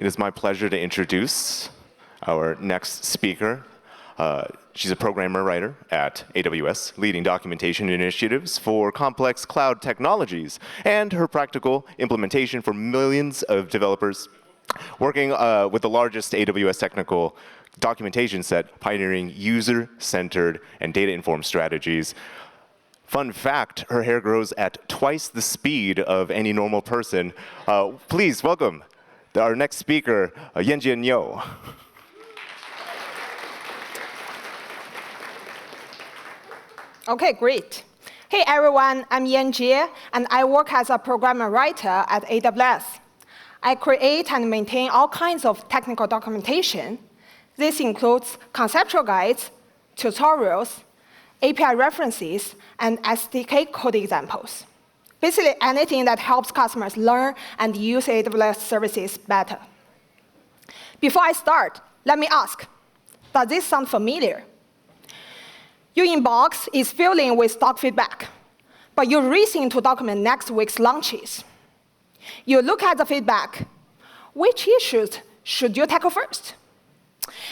It is my pleasure to introduce our next speaker. She's a programmer writer at AWS, leading documentation initiatives for complex cloud technologies, and her practical implementation for millions of developers, working with the largest AWS technical documentation set, pioneering user-centered and data-informed strategies. Fun fact, her hair grows at twice the speed of any normal person. Please welcome our next speaker, Yanjie and Yo. Okay, great. Hey everyone, I'm Yanjie, and I work as a programmer writer at AWS. I create and maintain all kinds of technical documentation. This includes conceptual guides, tutorials, API references, and SDK code examples. Basically anything that helps customers learn and use AWS services better. Before I start, let me ask, does this sound familiar? Your inbox is filling with stock feedback, but you're racing to document next week's launches. You look at the feedback. Which issues should you tackle first?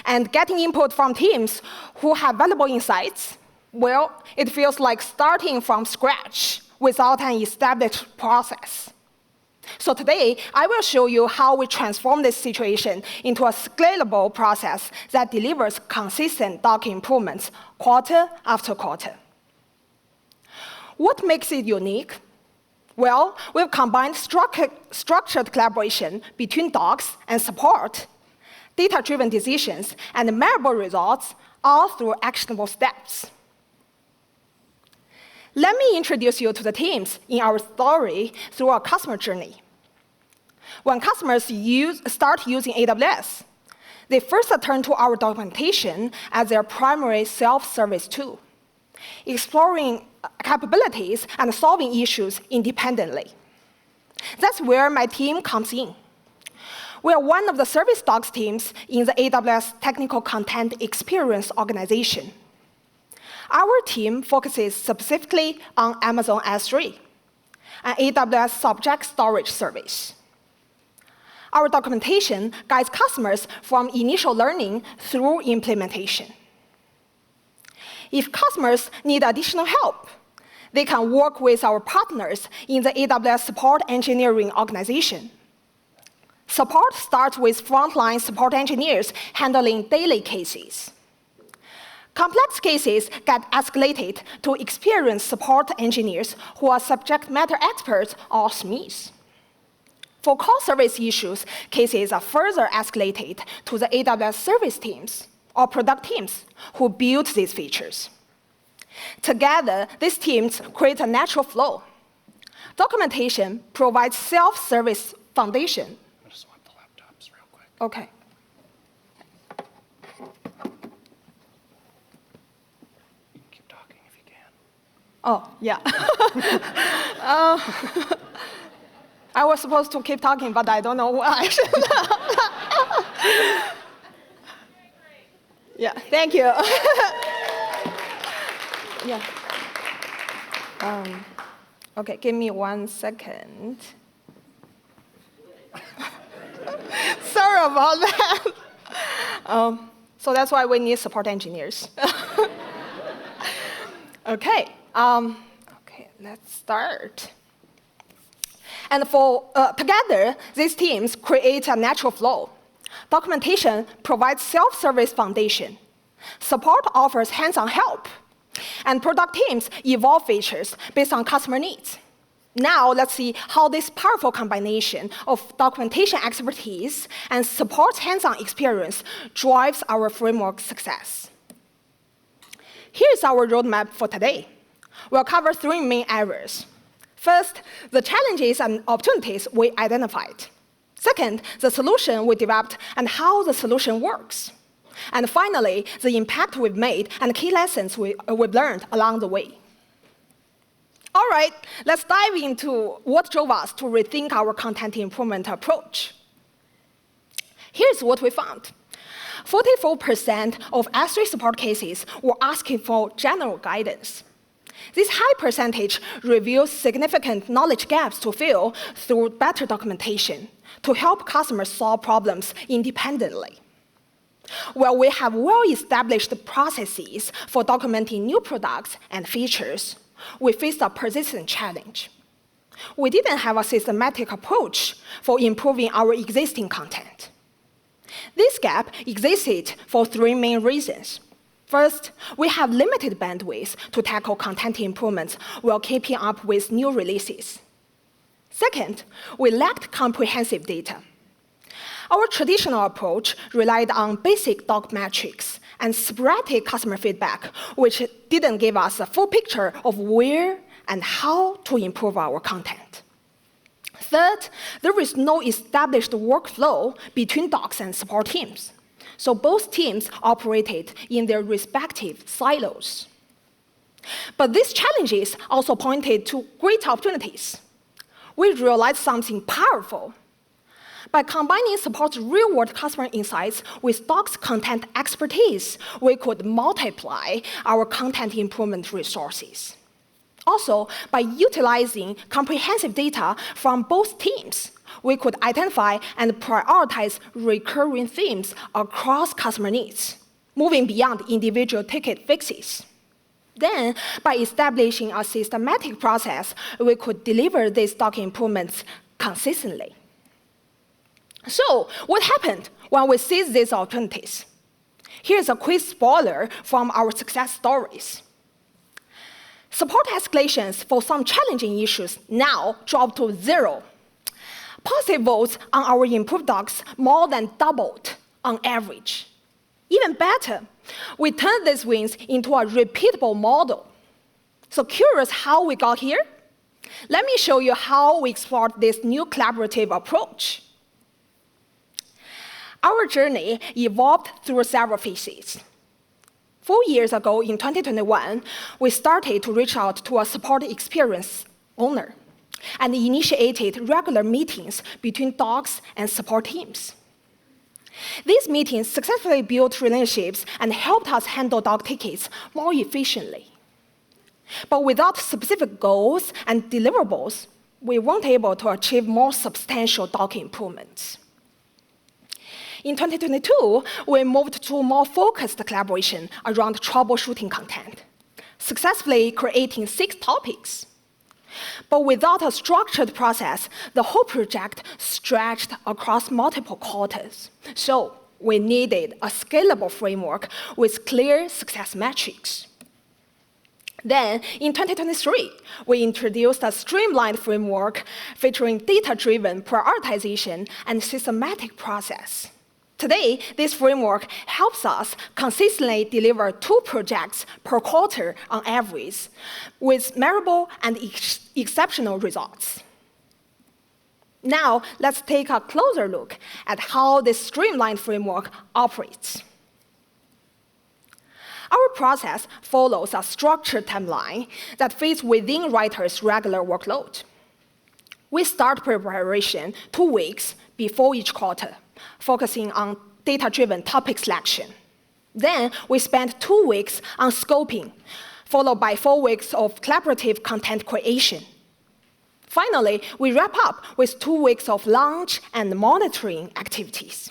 And getting input from teams who have valuable insights, well, it feels like starting from scratch without an established process. So today, I will show you how we transform this situation into a scalable process that delivers consistent doc improvements quarter after quarter. What makes it unique? Well, we've combined structured collaboration between docs and support, data-driven decisions, and measurable results, all through actionable steps. Let me introduce you to the teams in our story through our customer journey. When customers start using AWS, they first turn to our documentation as their primary self-service tool, exploring capabilities and solving issues independently. That's where my team comes in. We are one of the service docs teams in the AWS Technical Content Experience organization. Our team focuses specifically on Amazon S3, an AWS subject storage service. Our documentation guides customers from initial learning through implementation. If customers need additional help, they can work with our partners in the AWS Support Engineering organization. Support starts with frontline support engineers handling daily cases. Complex cases get escalated to experienced support engineers who are subject matter experts or SMEs. For core service issues, cases are further escalated to the AWS service teams or product teams who build these features. Together, these teams create a natural flow. Documentation provides self-service foundation. I'm going to swap the laptops real quick. OK. Oh, yeah. I was supposed to keep talking, but I don't know why. Yeah, thank you. Yeah. OK, give me 1 second. Sorry about that. So that's why we need support engineers. OK. OK, let's start. And together, these teams create a natural flow. Documentation provides self-service foundation. Support offers hands-on help. And product teams evolve features based on customer needs. Now, let's see how this powerful combination of documentation expertise and support hands-on experience drives our framework success. Here's our roadmap for today. We'll cover 3 main areas. First, the challenges and opportunities we identified. Second, the solution we developed and how the solution works. And finally, the impact we've made and key lessons we've learned along the way. All right, let's dive into what drove us to rethink our content improvement approach. Here's what we found. 44% of S3 support cases were asking for general guidance. This high percentage reveals significant knowledge gaps to fill through better documentation, to help customers solve problems independently. While we have well-established processes for documenting new products and features, we faced a persistent challenge. We didn't have a systematic approach for improving our existing content. This gap existed for three main reasons. First, we have limited bandwidth to tackle content improvements while keeping up with new releases. Second, we lacked comprehensive data. Our traditional approach relied on basic doc metrics and sporadic customer feedback, which didn't give us a full picture of where and how to improve our content. Third, there is no established workflow between docs and support teams, so both teams operated in their respective silos. But these challenges also pointed to great opportunities. We realized something powerful. By combining support's real-world customer insights with docs content expertise, we could multiply our content improvement resources. Also, by utilizing comprehensive data from both teams, we could identify and prioritize recurring themes across customer needs, moving beyond individual ticket fixes. Then, by establishing a systematic process, we could deliver these doc improvements consistently. So, what happened when we seized these opportunities? Here's a quick spoiler from our success stories. Support escalations for some challenging issues now dropped to 0. Positive votes on our improved docs more than doubled on average. Even better, we turned these wins into a repeatable model. So curious how we got here? Let me show you how we explored this new collaborative approach. Our journey evolved through several phases. 4 years ago, in 2021, we started to reach out to a support experience owner and initiated regular meetings between docs and support teams. These meetings successfully built relationships and helped us handle doc tickets more efficiently. But without specific goals and deliverables, we weren't able to achieve more substantial doc improvements. In 2022, we moved to more focused collaboration around troubleshooting content, successfully creating 6 topics. But without a structured process, the whole project stretched across multiple quarters. So we needed a scalable framework with clear success metrics. Then, in 2023, we introduced a streamlined framework featuring data-driven prioritization and systematic process. Today, this framework helps us consistently deliver 2 projects per quarter on average, with memorable and exceptional results. Now, let's take a closer look at how this streamlined framework operates. Our process follows a structured timeline that fits within writers' regular workload. We start preparation 2 weeks before each quarter, focusing on data-driven topic selection. Then we spend 2 weeks on scoping, followed by 4 weeks of collaborative content creation. Finally, we wrap up with 2 weeks of launch and monitoring activities.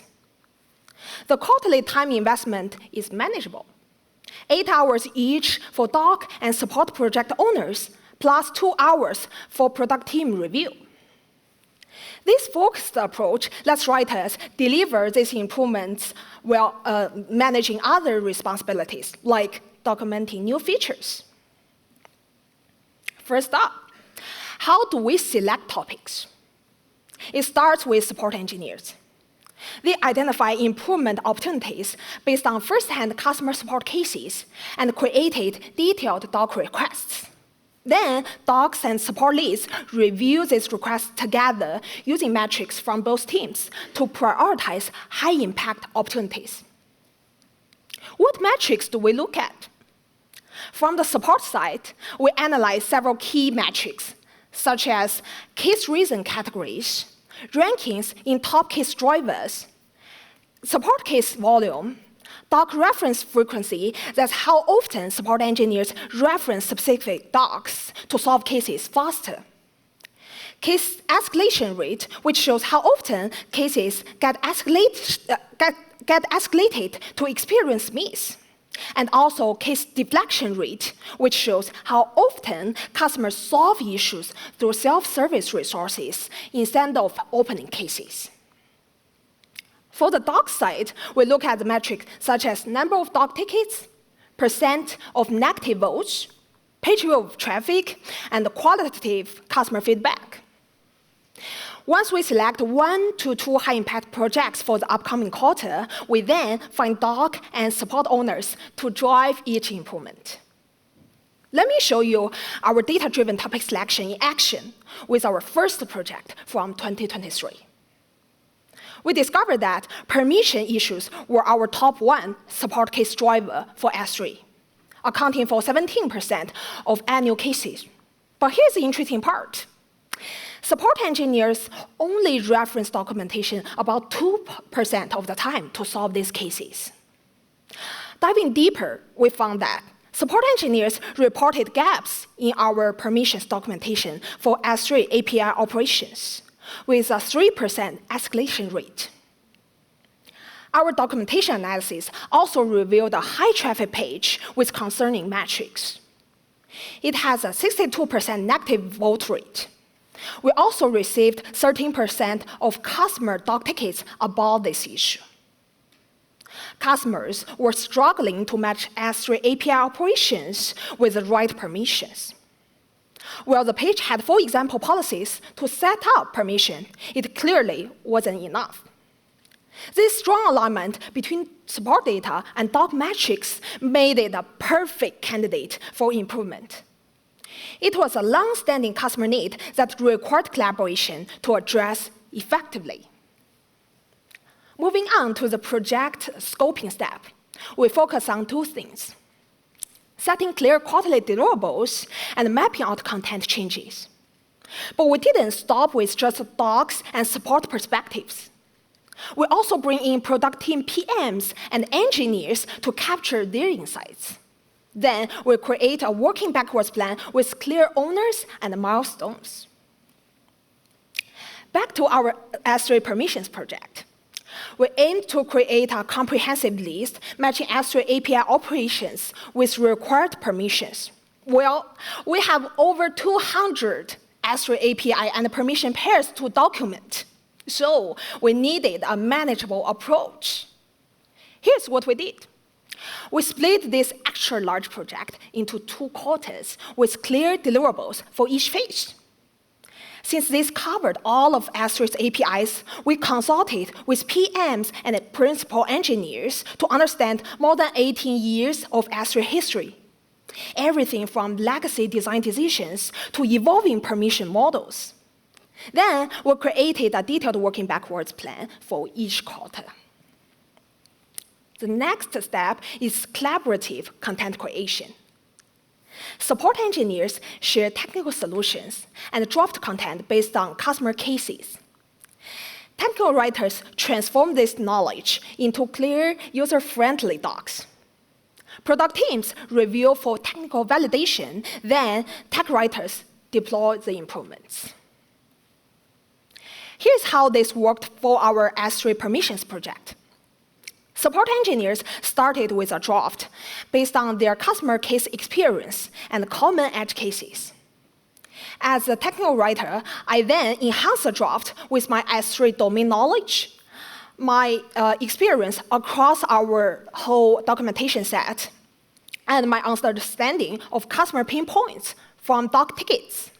The quarterly time investment is manageable. 8 hours each for doc and support project owners, plus 2 hours for product team review. This focused approach lets writers deliver these improvements while managing other responsibilities, like documenting new features. First up, how do we select topics? It starts with support engineers. They identify improvement opportunities based on first-hand customer support cases and created detailed doc requests. Then, docs and support leads review these requests together using metrics from both teams to prioritize high-impact opportunities. What metrics do we look at? From the support side, we analyze several key metrics, such as case reason categories, rankings in top case drivers, support case volume, doc reference frequency, that's how often support engineers reference specific docs to solve cases faster, case escalation rate, which shows how often cases get escalated to experience miss, and also case deflection rate, which shows how often customers solve issues through self-service resources instead of opening cases. For the doc side, we look at the metrics such as number of doc tickets, percent of negative votes, page view of traffic, and qualitative customer feedback. Once we select 1 to 2 high-impact projects for the upcoming quarter, we then find doc and support owners to drive each improvement. Let me show you our data-driven topic selection in action with our first project from 2023. We discovered that permission issues were our top 1 support case driver for S3, accounting for 17% of annual cases. But here's the interesting part. Support engineers only reference documentation about 2% of the time to solve these cases. Diving deeper, we found that support engineers reported gaps in our permissions documentation for S3 API operations, with a 3% escalation rate. Our documentation analysis also revealed a high traffic page with concerning metrics. It has a 62% negative vote rate. We also received 13% of customer doc tickets about this issue. Customers were struggling to match S3 API operations with the right permissions. While the page had full example policies to set up permission, it clearly wasn't enough. This strong alignment between support data and doc metrics made it a perfect candidate for improvement. It was a long-standing customer need that required collaboration to address effectively. Moving on to the project scoping step, we focus on 2 things: setting clear quarterly deliverables and mapping out content changes. But we didn't stop with just docs and support perspectives. We also bring in product team PMs and engineers to capture their insights. Then we create a working backwards plan with clear owners and milestones. Back to our S3 permissions project. We aim to create a comprehensive list matching S3 API operations with required permissions. Well, we have over 200 S3 API and permission pairs to document, so we needed a manageable approach. Here's what we did. We split this extra large project into 2 quarters with clear deliverables for each phase. Since this covered all of S3's APIs, we consulted with PMs and principal engineers to understand more than 18 years of S3 history. Everything from legacy design decisions to evolving permission models. Then we created a detailed working backwards plan for each quarter. The next step is collaborative content creation. Support engineers share technical solutions and draft content based on customer cases. Technical writers transform this knowledge into clear, user-friendly docs. Product teams review for technical validation, then tech writers deploy the improvements. Here's how this worked for our S3 permissions project. Support engineers started with a draft based on their customer case experience and common edge cases. As a technical writer, I then enhanced the draft with my S3 domain knowledge, my experience across our whole documentation set, and my understanding of customer pain points from doc tickets.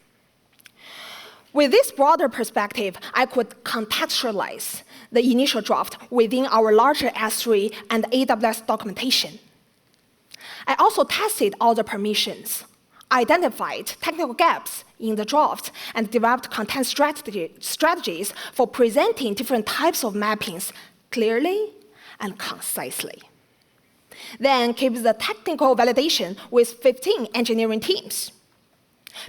With this broader perspective, I could contextualize the initial draft within our larger S3 and AWS documentation. I also tested all the permissions, identified technical gaps in the draft, and developed content strategies for presenting different types of mappings clearly and concisely. Then came the technical validation with 15 engineering teams.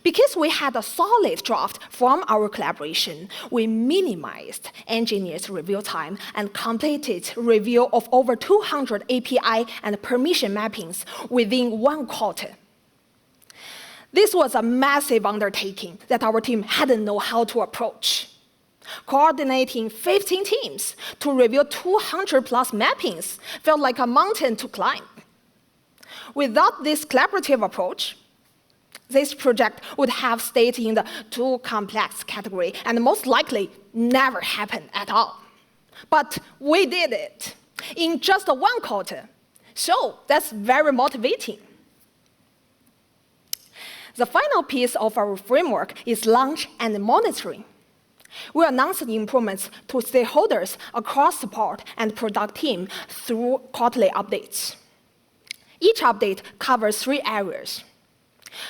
Because we had a solid draft from our collaboration, we minimized engineers' review time and completed review of over 200 API and permission mappings within 1 quarter. This was a massive undertaking that our team hadn't known how to approach. Coordinating 15 teams to review 200+ mappings felt like a mountain to climb. Without this collaborative approach, this project would have stayed in the too complex category and most likely never happened at all. But we did it in just 1 quarter. So that's very motivating. The final piece of our framework is launch and monitoring. We announce the improvements to stakeholders across support and product team through quarterly updates. Each update covers 3 areas.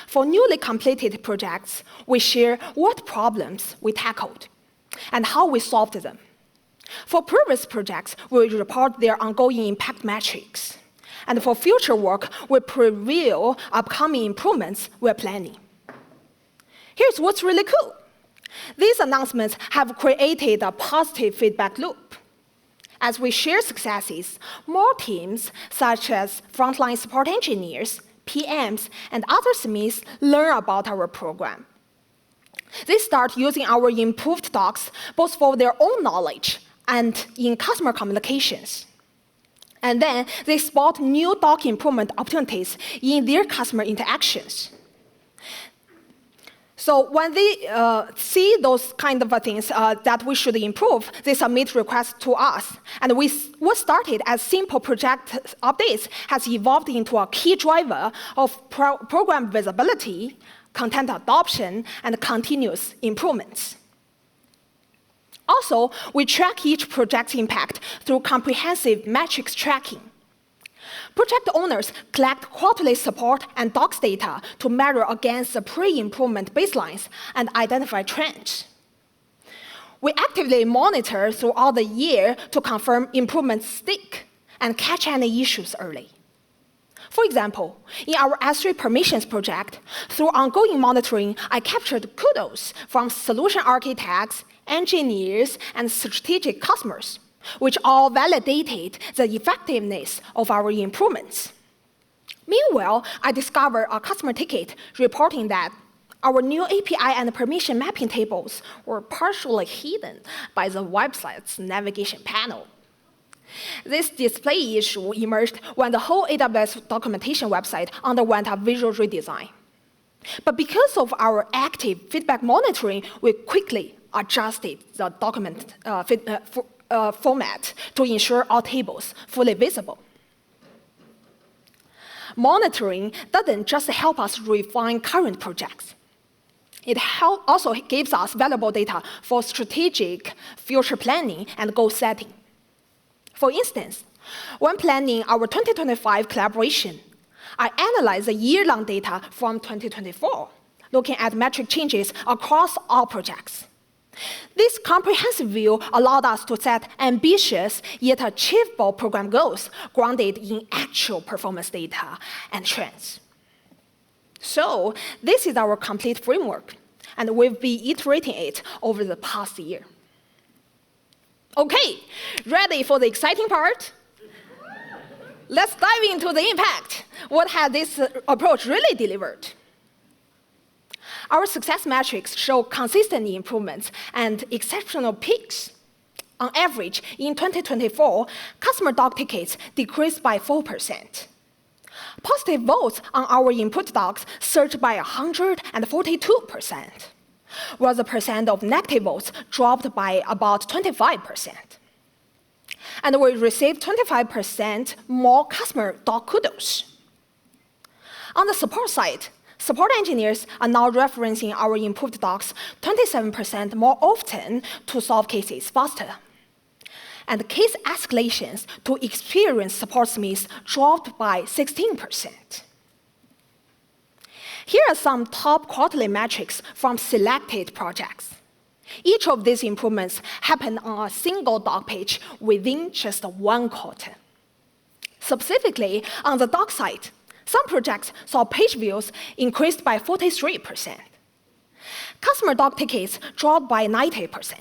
For newly completed projects, we share what problems we tackled and how we solved them. For previous projects, we report their ongoing impact metrics. And for future work, we preview upcoming improvements we're planning. Here's what's really cool. These announcements have created a positive feedback loop. As we share successes, more teams, such as frontline support engineers, PMs, and other SMEs, learn about our program. They start using our improved docs both for their own knowledge and in customer communications. And then they spot new doc improvement opportunities in their customer interactions. So when they see those kind of things that we should improve, they submit requests to us. And what started as simple project updates has evolved into a key driver of program visibility, content adoption, and continuous improvements. Also, we track each project's impact through comprehensive metrics tracking. Project owners collect quarterly support and docs data to measure against the pre-improvement baselines and identify trends. We actively monitor throughout the year to confirm improvements stick and catch any issues early. For example, in our S3 permissions project, through ongoing monitoring, I captured kudos from solution architects, engineers, and strategic customers, which all validated the effectiveness of our improvements. Meanwhile, I discovered a customer ticket reporting that our new API and permission mapping tables were partially hidden by the website's navigation panel. This display issue emerged when the whole AWS documentation website underwent a visual redesign. But because of our active feedback monitoring, we quickly adjusted the document format to ensure all tables fully visible. Monitoring doesn't just help us refine current projects. It also gives us valuable data for strategic future planning and goal setting. For instance, when planning our 2025 collaboration, I analyzed the year-long data from 2024, looking at metric changes across all projects. This comprehensive view allowed us to set ambitious yet achievable program goals grounded in actual performance data and trends. So this is our complete framework, and we've been iterating it over the past year. Okay, ready for the exciting part? Let's dive into the impact. What has this approach really delivered? Our success metrics show consistent improvements and exceptional peaks. On average, in 2024, customer doc tickets decreased by 4%. Positive votes on our input docs surged by 142%, while the percent of negative votes dropped by about 25%. And we received 25% more customer doc kudos. On the support side, support engineers are now referencing our improved docs 27% more often to solve cases faster. And case escalations to experienced support SMEs dropped by 16%. Here are some top quarterly metrics from selected projects. Each of these improvements happened on a single doc page within just 1 quarter. Specifically, on the doc side, some projects saw page views increased by 43%. Customer doc tickets dropped by 90%.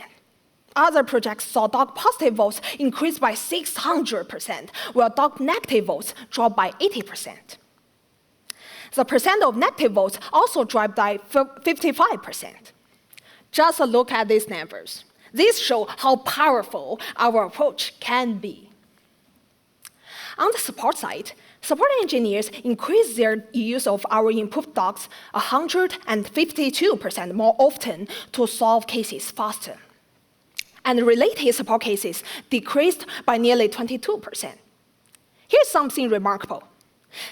Other projects saw doc positive votes increase by 600%, while doc negative votes dropped by 80%. The percent of negative votes also dropped by 55%. Just look at these numbers. These show how powerful our approach can be. On the support side, support engineers increased their use of our improved docs 152% more often to solve cases faster. And related support cases decreased by nearly 22%. Here's something remarkable.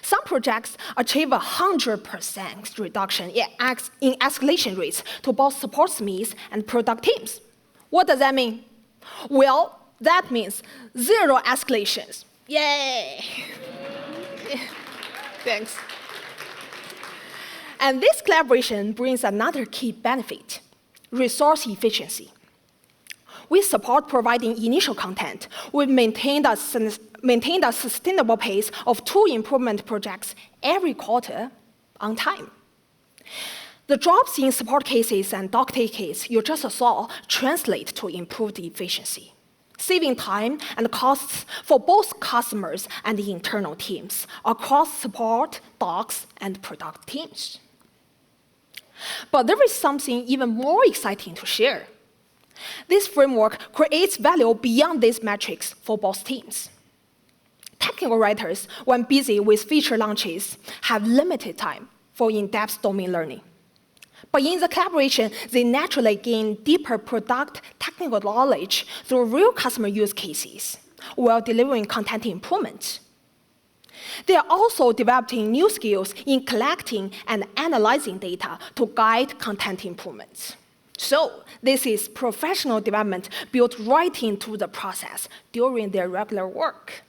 Some projects achieve 100% reduction in escalation rates to both support SMEs and product teams. What does that mean? Well, that means 0 escalations. Yay! Thanks. And this collaboration brings another key benefit: resource efficiency. With support providing initial content, we've maintained a sustainable pace of 2 improvement projects every quarter on time. The drops in support cases and doc tickets you just saw translate to improved efficiency, saving time and costs for both customers and the internal teams across support, docs, and product teams. But there is something even more exciting to share. This framework creates value beyond these metrics for both teams. Technical writers, when busy with feature launches, have limited time for in-depth domain learning. But in the collaboration, they naturally gain deeper product technical knowledge through real customer use cases while delivering content improvements. They are also developing new skills in collecting and analyzing data to guide content improvements. So this is professional development built right into the process during their regular work.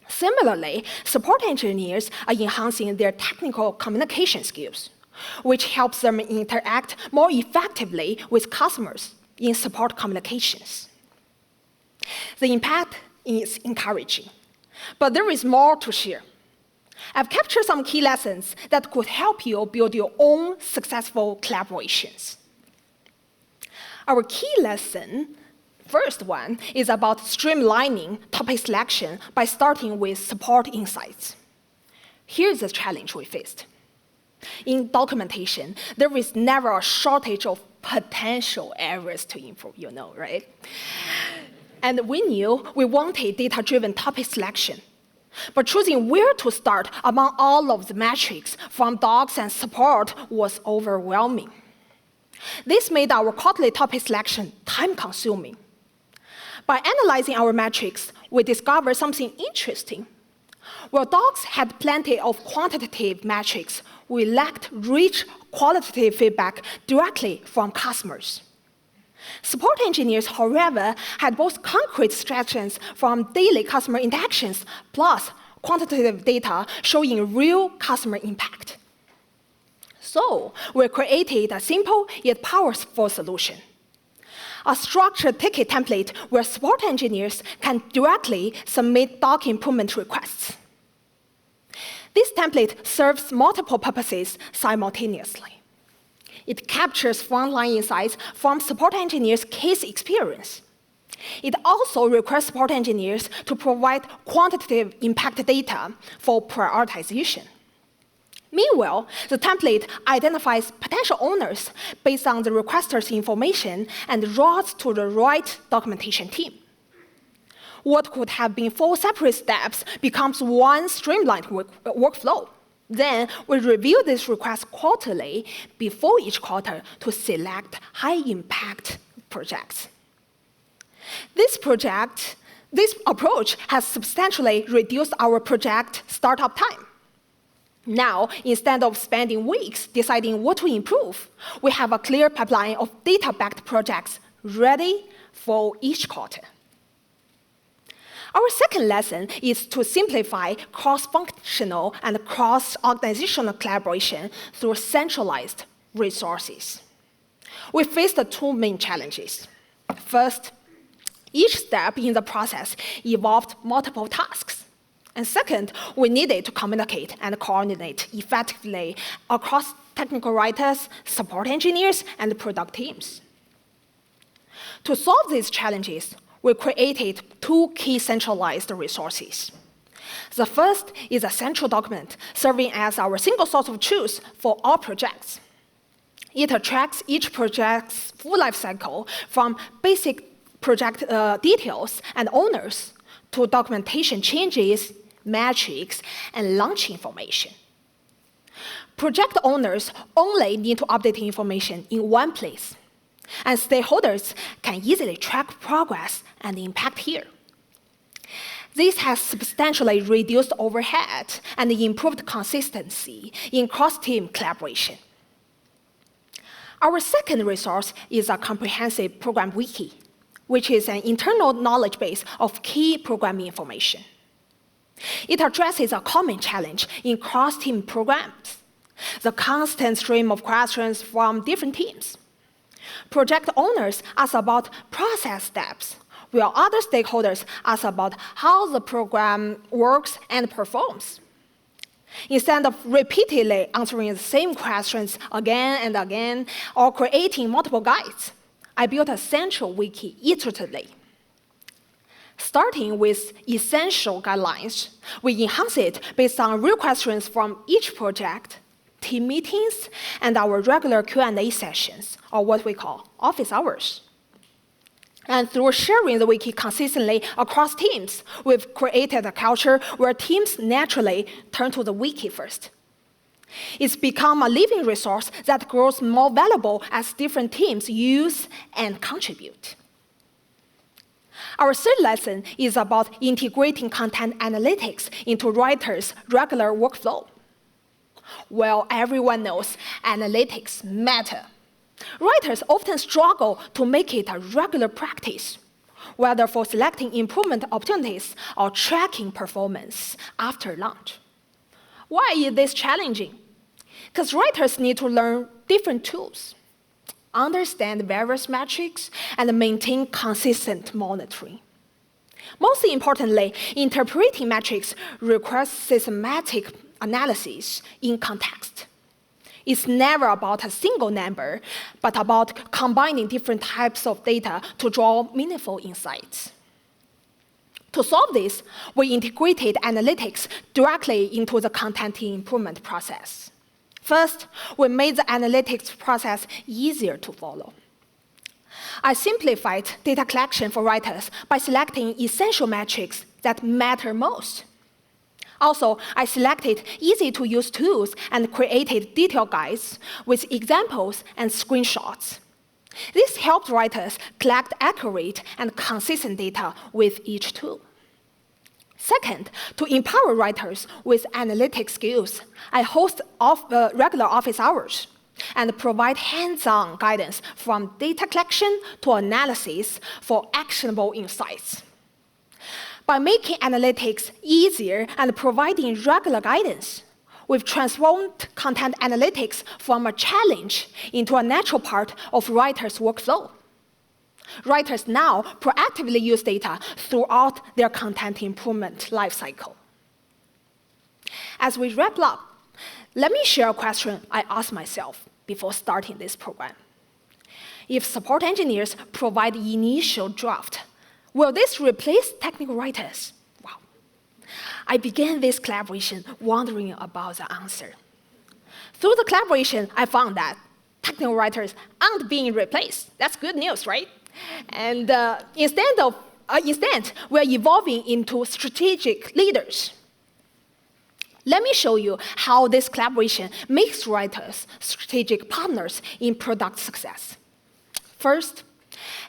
Similarly, support engineers are enhancing their technical communication skills, which helps them interact more effectively with customers in support communications. The impact is encouraging, but there is more to share. I've captured some key lessons that could help you build your own successful collaborations. Our key lesson, first one, is about streamlining topic selection by starting with support insights. Here's the challenge we faced. In documentation, there is never a shortage of potential areas to improve, right? And we knew we wanted data-driven topic selection. But choosing where to start among all of the metrics from docs and support was overwhelming. This made our quarterly topic selection time-consuming. By analyzing our metrics, we discovered something interesting. While docs had plenty of quantitative metrics, we lacked rich qualitative feedback directly from customers. Support engineers, however, had both concrete suggestions from daily customer interactions plus quantitative data showing real customer impact. So we created a simple yet powerful solution: a structured ticket template where support engineers can directly submit doc improvement requests. This template serves multiple purposes simultaneously. It captures frontline insights from support engineers' case experience. It also requires support engineers to provide quantitative impact data for prioritization. Meanwhile, the template identifies potential owners based on the requester's information and routes to the right documentation team. What could have been 4 separate steps becomes one streamlined workflow. Then we review this request quarterly before each quarter to select high-impact projects. This approach has substantially reduced our project startup time. Now, instead of spending weeks deciding what to improve, we have a clear pipeline of data-backed projects ready for each quarter. Our second lesson is to simplify cross-functional and cross-organizational collaboration through centralized resources. We faced 2 main challenges. First, each step in the process involved multiple tasks. And second, we needed to communicate and coordinate effectively across technical writers, support engineers, and product teams. To solve these challenges, we created 2 key centralized resources: The first is a central document, serving as our single source of truth for all projects. It tracks each project's full life cycle from basic project details and owners to documentation changes, metrics, and launch information. Project owners only need to update information in one place, and stakeholders can easily track progress and impact here. This has substantially reduced overhead and improved consistency in cross-team collaboration. Our second resource is a comprehensive program wiki, which is an internal knowledge base of key programming information. It addresses a common challenge in cross-team programs, the constant stream of questions from different teams. Project owners ask about process steps, while other stakeholders ask about how the program works and performs. Instead of repeatedly answering the same questions again and again or creating multiple guides, I built a central wiki iteratively. Starting with essential guidelines, we enhance it based on real questions from each project, team meetings, and our regular Q&A sessions, or what we call office hours. And through sharing the wiki consistently across teams, we've created a culture where teams naturally turn to the wiki first. It's become a living resource that grows more valuable as different teams use and contribute. Our third lesson is about integrating content analytics into writers' regular workflow. Well, everyone knows analytics matter. Writers often struggle to make it a regular practice, whether for selecting improvement opportunities or tracking performance after launch. Why is this challenging? Because writers need to learn different tools, understand various metrics, and maintain consistent monitoring. Most importantly, interpreting metrics requires systematic analysis in context. It's never about a single number, but about combining different types of data to draw meaningful insights. To solve this, we integrated analytics directly into the content improvement process. First, we made the analytics process easier to follow. I simplified data collection for writers by selecting essential metrics that matter most. Also, I selected easy-to-use tools and created detailed guides with examples and screenshots. This helped writers collect accurate and consistent data with each tool. Second, to empower writers with analytic skills, I host regular office hours and provide hands-on guidance from data collection to analysis for actionable insights. By making analytics easier and providing regular guidance, we've transformed content analytics from a challenge into a natural part of writers' workflow. Writers now proactively use data throughout their content improvement lifecycle. As we wrap up, let me share a question I asked myself before starting this program. If support engineers provide initial draft, will this replace technical writers? Wow. I began this collaboration wondering about the answer. Through the collaboration, I found that technical writers aren't being replaced. That's good news, right? And instead, we're evolving into strategic leaders. Let me show you how this collaboration makes writers strategic partners in product success. First,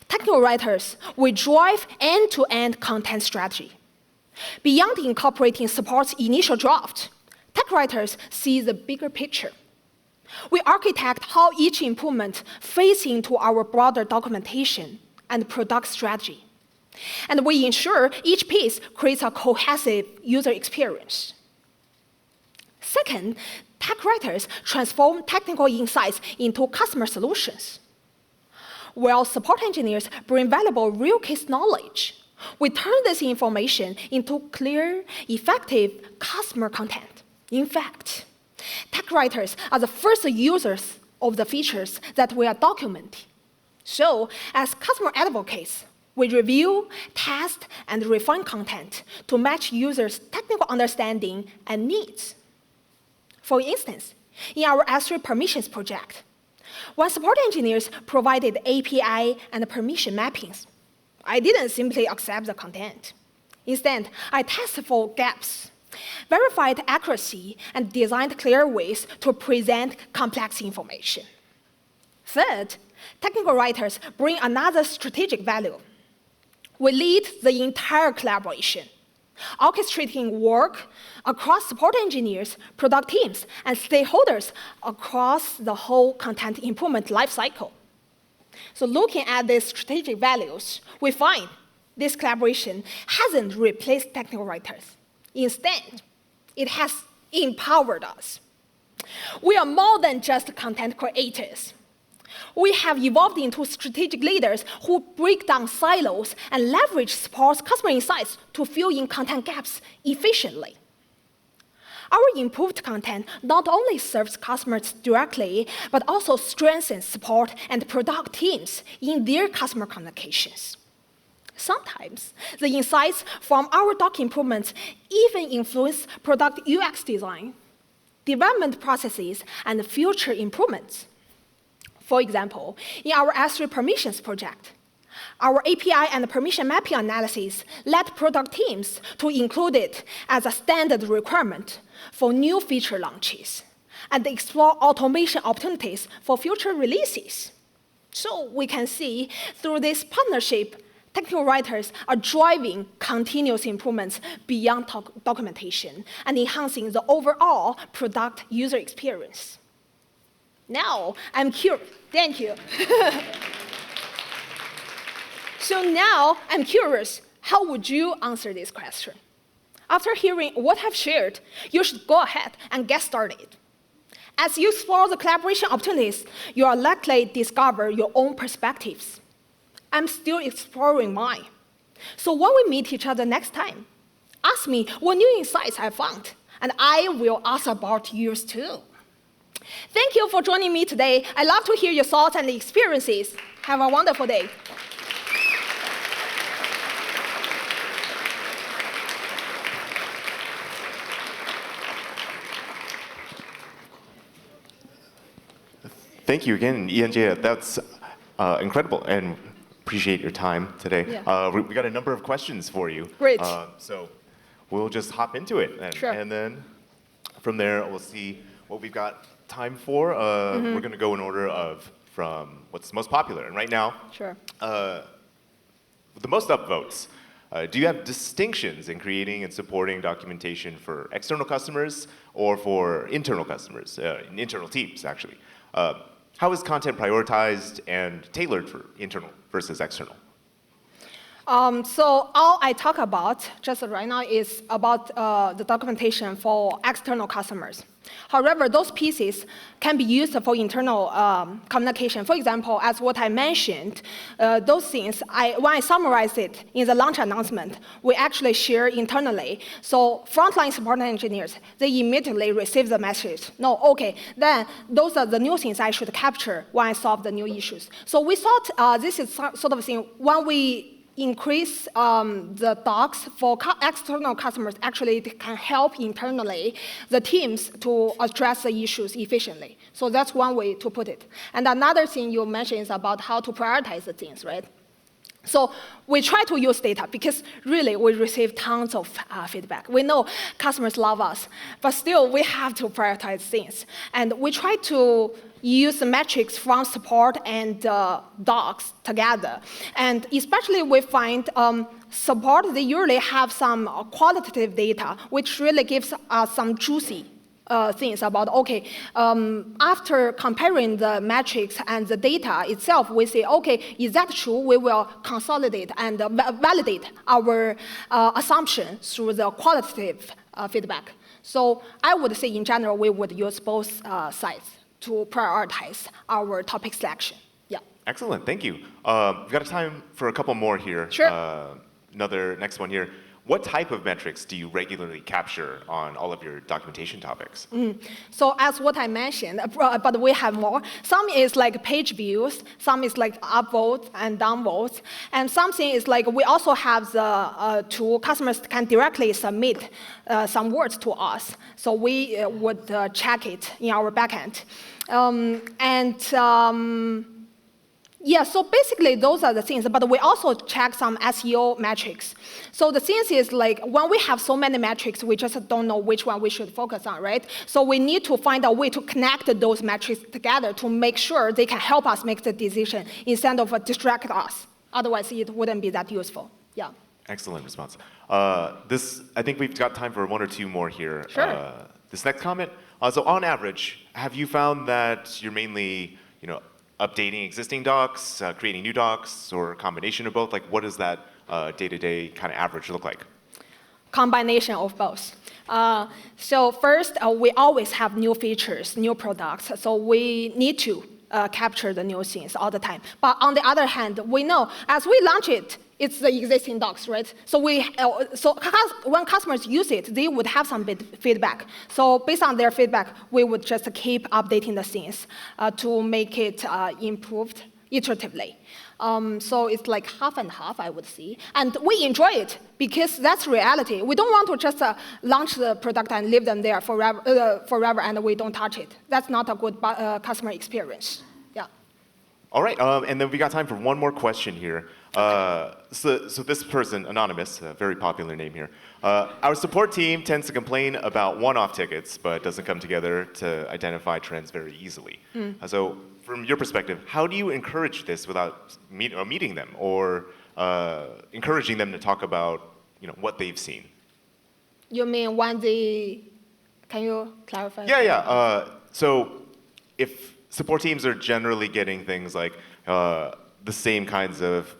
technical writers will drive end-to-end content strategy. Beyond incorporating support's initial draft, tech writers see the bigger picture. We architect how each improvement fits into our broader documentation and product strategy. And we ensure each piece creates a cohesive user experience. Second, tech writers transform technical insights into customer solutions. While support engineers bring valuable real case knowledge, we turn this information into clear, effective customer content. In fact, tech writers are the first users of the features that we are documenting. So, as customer advocates, We review, test, and refine content to match users' technical understanding and needs. For instance, in our S3 permissions project, when support engineers provided API and permission mappings, I didn't simply accept the content. Instead, I tested for gaps, verified accuracy, and designed clear ways to present complex information. Third, technical writers bring another strategic value. We lead the entire collaboration, orchestrating work across support engineers, product teams, and stakeholders across the whole content improvement lifecycle. So looking at these strategic values, we find this collaboration hasn't replaced technical writers. Instead, it has empowered us. We are more than just content creators. We have evolved into strategic leaders who break down silos and leverage support customer insights to fill in content gaps efficiently. Our improved content not only serves customers directly, but also strengthens support and product teams in their customer communications. Sometimes, the insights from our doc improvements even influence product UX design, development processes, and future improvements. For example, in our S3 permissions project, our API and permission mapping analysis led product teams to include it as a standard requirement for new feature launches and explore automation opportunities for future releases. So we can see through this partnership, technical writers are driving continuous improvements beyond documentation and enhancing the overall product user experience. Now, I'm curious. Thank you. So now, I'm curious, how would you answer this question? After hearing what I've shared, you should go ahead and get started. As you explore the collaboration opportunities, you are likely to discover your own perspectives. I'm still exploring mine. So when we meet each other next time, ask me what new insights I found, and I will ask about yours too. Thank you for joining me today. I love to hear your thoughts and experiences. Have a wonderful day. Thank you again, Yanjie. That's incredible, and appreciate your time today. Yeah. We got a number of questions for you. Great. So we'll just hop into it, Sure. And then from there we'll see what we've got time for. We're going to go in order of from what's most popular, and right now, Sure. with the most upvotes. Do you have distinctions in creating and supporting documentation for external customers or for internal customers, internal teams, actually? How is content prioritized and tailored for internal versus external? So all I talk about just right now is about the documentation for external customers. However, those pieces can be used for internal communication. For example, as what I mentioned, those things, when I summarize it in the launch announcement, we actually share internally. So frontline support engineers, they immediately receive the message. No, okay, then those are the new things I should capture when I solve the new issues. So we thought this is sort of a thing, when we increase the docs for external customers, actually it can help internally the teams to address the issues efficiently. So that's one way to put it. And another thing you mentioned is about how to prioritize the things, right? So we try to use data because really we receive tons of feedback. We know customers love us, but still we have to prioritize things. And we try to use the metrics from support and docs together. And especially we find support, they usually have some qualitative data, which really gives us some juicy things about, okay, after comparing the metrics and the data itself, we say, okay, is that true? We will consolidate and validate our assumption through the qualitative feedback. So I would say, in general, we would use both sides to prioritize our topic selection. Yeah. Excellent, thank you. We've got time for a couple more here. Sure. Another next one here. what type of metrics do you regularly capture on all of your documentation topics? So as what I mentioned, but we have more. Some is like page views, some is like upvotes and downvotes, and something is like we also have the tool, customers can directly submit some words to us. So we would check it in our backend. Yeah, so basically those are the things, but we also check some SEO metrics. So the thing is like when we have so many metrics, we just don't know which one we should focus on, right? So we need to find a way to connect those metrics together to make sure they can help us make the decision instead of distract us. Otherwise, it wouldn't be that useful. Yeah. Excellent response. I think we've got time for one or two more here. Sure. This next comment. So on average, have you found that you're mainly, updating existing docs, creating new docs, or a combination of both? Like, what does that day-to-day kind of average look like? Combination of both. So first, we always have new features, new products. So we need to capture the new things all the time. But on the other hand, we know as we launch it, it's the existing docs, right? So when customers use it, they would have some feedback. So based on their feedback, we would just keep updating the things to make it improved iteratively. So it's like half and half, I would say. And we enjoy it because that's reality. We don't want to just launch the product and leave them there forever and we don't touch it. That's not a good customer experience. Yeah. All right, and then we got time for one more question here. So this person, anonymous, a very popular name here. Our support team tends to complain about one-off tickets, but doesn't come together to identify trends very easily. So from your perspective, how do you encourage this without meeting them or encouraging them to talk about what they've seen? You mean when can you clarify? Yeah. So if support teams are generally getting things like the same kinds of,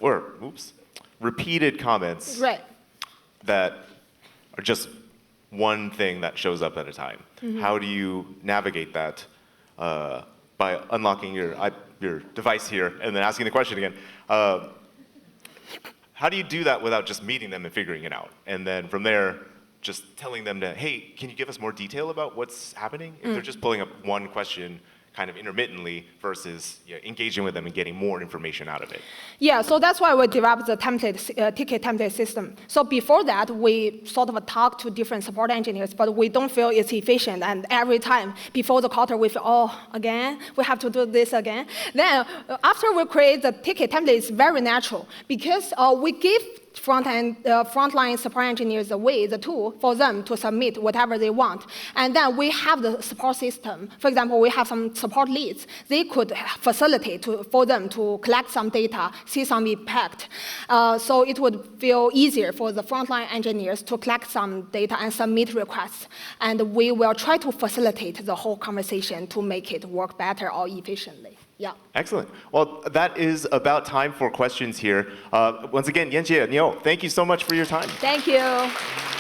repeated comments Right. that are just one thing that shows up at a time. How do you navigate that by unlocking your device here and then asking the question again? How do you do that without just meeting them and figuring it out? And then from there, just telling them hey, can you give us more detail about what's happening? If they're just pulling up one question kind of intermittently versus engaging with them and getting more information out of it. Yeah, so that's why we developed the ticket template system. So before that, we sort of talk to different support engineers, but we don't feel it's efficient. And every time before the quarter, we feel, again, we have to do this again. Then after we create the ticket template, it's very natural because we give frontline support engineers the tool for them to submit whatever they want. And then we have the support system. For example, we have some support leads. They could facilitate for them to collect some data, see some impact. So it would feel easier for the frontline engineers to collect some data and submit requests. And we will try to facilitate the whole conversation to make it work better or efficiently. Yeah. Excellent. Well, that is about time for questions here. Once again, Yanjie, Niu, thank you so much for your time. Thank you.